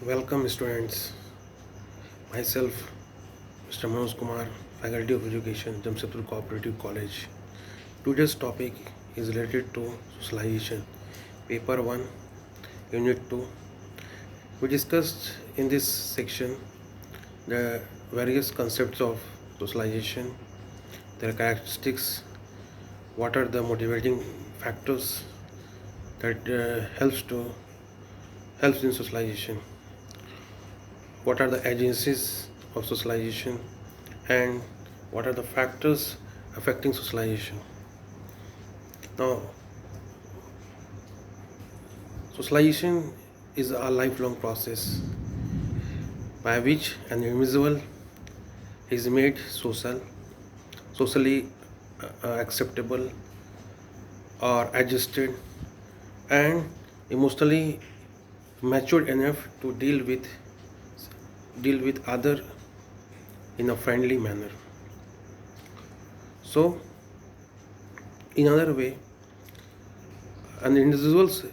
Welcome, students. Myself, Mr. Manoj Kumar, Faculty of Education, Jamshedpur Cooperative College. Today's topic is related to socialization. Paper 1, Unit 2. We discussed in this section the various concepts of socialization, their characteristics, what are the motivating factors that helps in socialization, what are the agencies of socialization, and what are the factors affecting socialization. Now, socialization is a lifelong process by which an individual is made socially acceptable or adjusted and emotionally matured enough to deal with other in a friendly manner. So, in another way, an individual's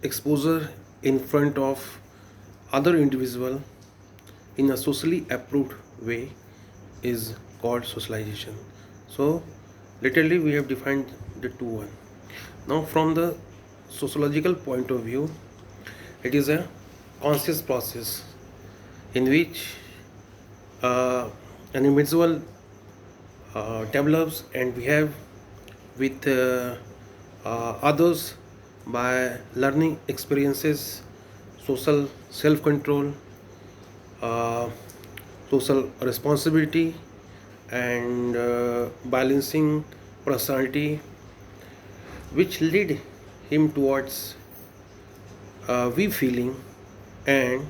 exposure in front of other individual in a socially approved way is called socialization. So, literally, we have defined the two one. Now, from the sociological point of view, it is a conscious process in which an individual develops and behave with others by learning experiences, social self-control, uh, social responsibility, and balancing personality, which lead him towards we feeling and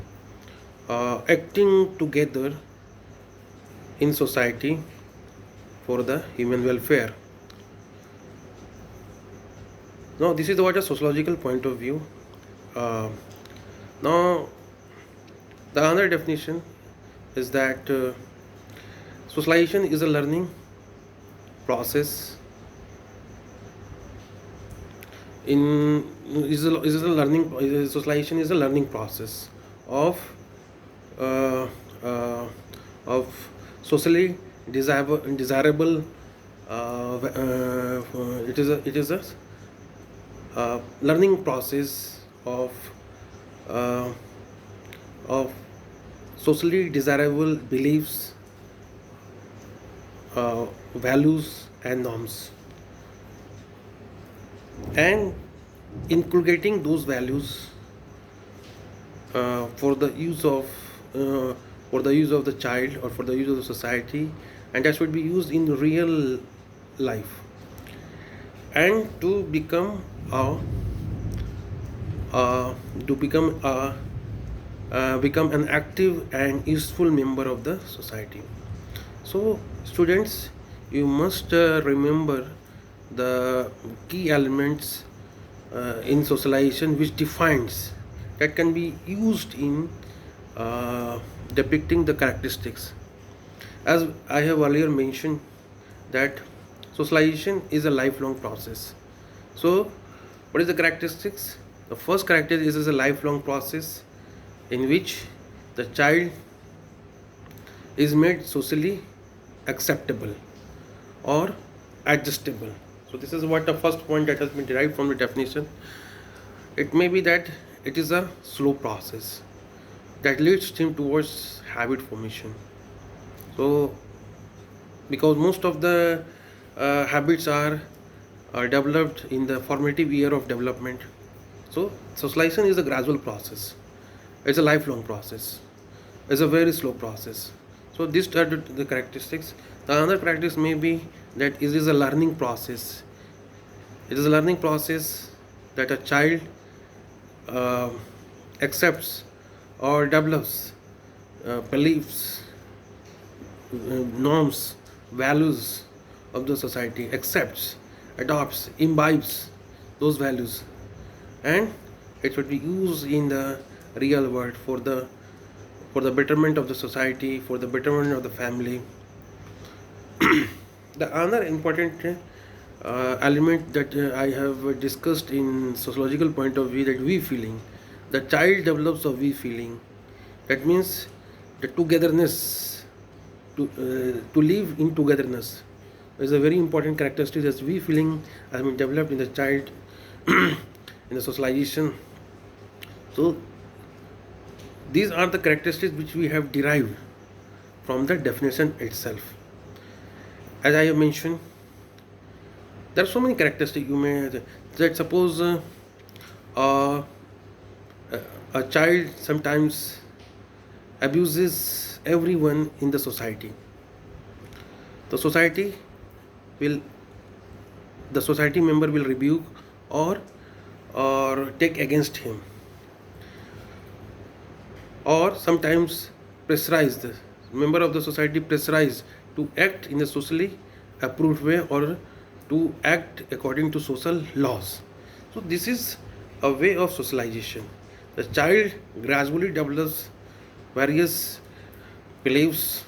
acting together in society for the human welfare. Now, this is what a sociological point of view. Uh, Now, the other definition is that socialization is a learning process. Socialization is a learning process of uh, uh, of socially desirable. It is a learning process uh, of socially desirable beliefs, values, and norms, and inculcating those values uh, for the use of uh, for the use of the child or for the use of the society, and that should be used in real life and to a uh, become an active and useful member of the society. So, students, you must remember the key elements in socialization which defines that can be used in uh, depicting the characteristics. As I have earlier mentioned, that socialization is a lifelong process. So, what is the characteristics? The first characteristic is a lifelong process in which the child is made socially acceptable or adjustable. So, this is what the first point that has been derived from the definition. It may be that it is a slow process that leads him towards habit formation. So, because most of the habits are developed in the formative year of development. So, socialization is a gradual process. It's a lifelong process. It's a very slow process. So, these are the characteristics. The other characteristic may be that it is a learning process. It is a learning process that a child uh, accepts or develops beliefs, norms, values of the society, accepts, adopts, imbibes those values, and it should be used in the real world for the betterment of the society, for the betterment of the family. The other important element that I have discussed in sociological point of view, that we feeling, the child develops a we feeling That means the togetherness, to live in togetherness is a very important characteristic as we feeling has been developed in the child in the socialization. So these are the characteristics which we have derived from the definition itself. As I have mentioned, there are so many characteristics you may that suppose uh, a child sometimes abuses everyone in the society. The society will the society member will rebuke or take against him, or sometimes pressurize the member of the society pressurized to act in a socially approved way or to act according to social laws. So this is a way of socialization. The child gradually develops various beliefs,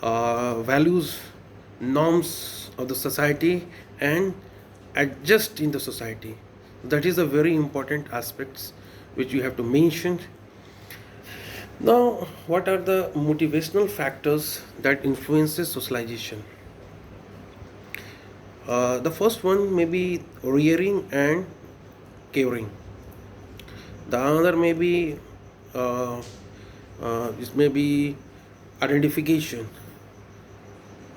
values, norms of the society and adjust in the society. That is a very important aspects which you have to mention. Now, what are the motivational factors that influences socialization? The first one may be rearing and caring. The other may be this may be identification,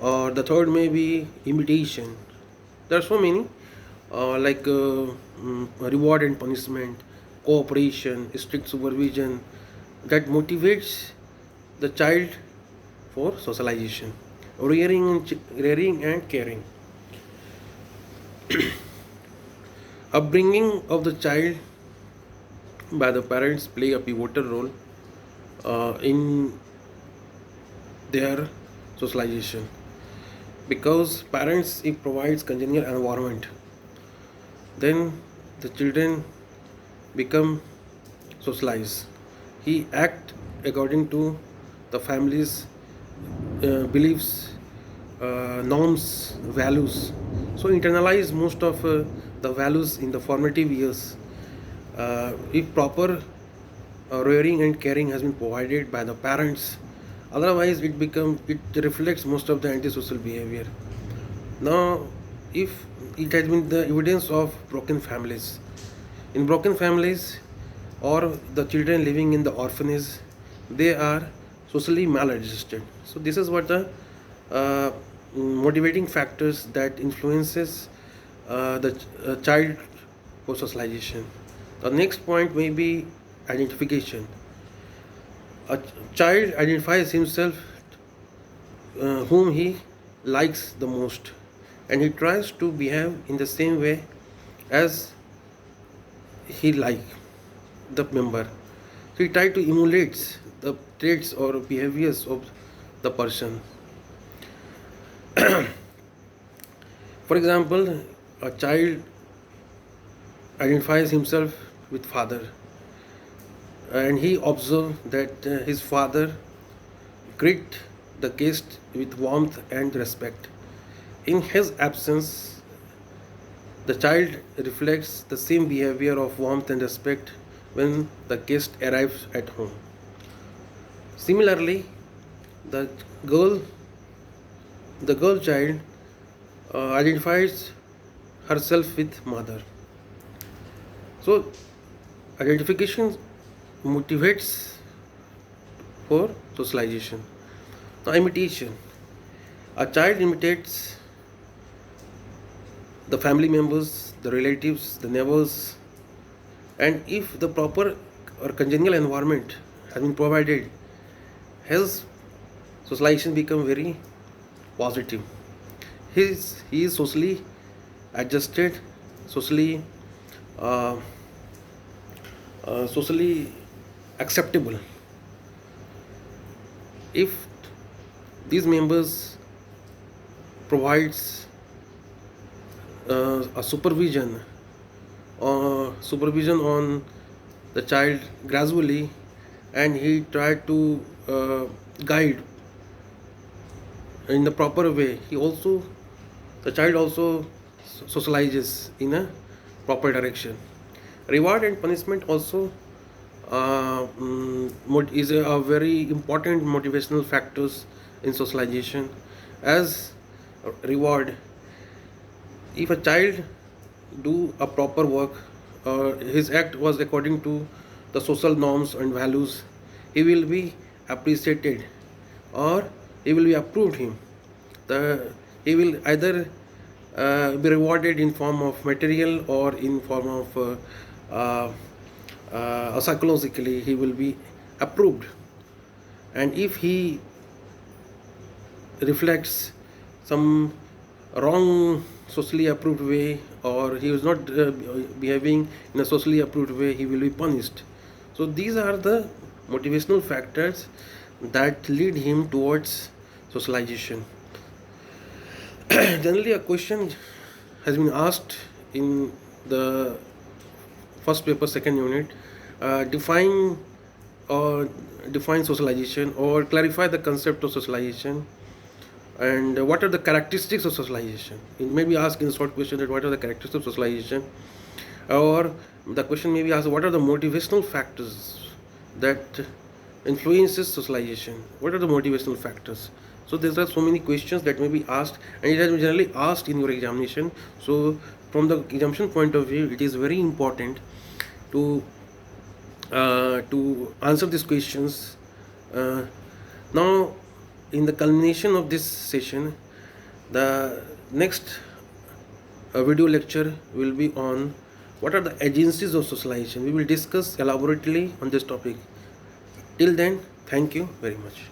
or the third may be imitation. There are so many reward and punishment, cooperation, strict supervision that motivates the child for socialization, rearing and caring. Upbringing of the child by the parents play a pivotal role in their socialization, because parents if provides congenial environment, then the children become socialized. He act according to the family's beliefs, norms, values. So internalize most of the values in the formative years. If proper rearing and caring has been provided by the parents, otherwise it reflects most of the antisocial behavior. Now, if it has been the evidence of broken families, in broken families or the children living in the orphanage, they are socially maladjusted. So this is what the motivating factors that influences the child for socialization. The next point may be identification. A child identifies himself whom he likes the most, and he tries to behave in the same way as he like the member. So he tries to emulate the traits or behaviors of the person. For example, a child identifies himself with father, and he observes that his father greet the guest with warmth and respect. In his absence, the child reflects the same behavior of warmth and respect when the guest arrives at home. Similarly, the girl the girl child identifies herself with mother. So identification motivates for socialization. Now imitation. A child imitates the family members, the relatives, the neighbors, and if the proper or congenial environment has been provided, his socialization become very positive. He is socially adjusted, socially uh, socially acceptable. If these members provides a supervision on the child gradually, and he tried to guide in the proper way, the child also socializes in a proper direction. Reward and punishment also is a very important motivational factors in socialization. As a reward, if a child do a proper work, his act was according to the social norms and values, he will be appreciated or he will be approved him. He will either be rewarded in form of material or in form of psychologically he will be approved. And if he reflects some wrong socially approved way, or he is not behaving in a socially approved way, he will be punished. So these are the motivational factors that lead him towards socialization. Generally a question has been asked in the first paper second unit, define or define socialization or clarify the concept of socialization, and what are the characteristics of socialization. It may be asked in a short question that what are the characteristics of socialization, or the question may be asked what are the motivational factors that influences socialization, what are the motivational factors. So there are so many questions that may be asked, and it has been generally asked in your examination. So from the examination point of view, it is very important to answer these questions. Now, in the culmination of this session, the next video lecture will be on what are the agencies of socialization. We will discuss elaborately on this topic. Till then, thank you very much.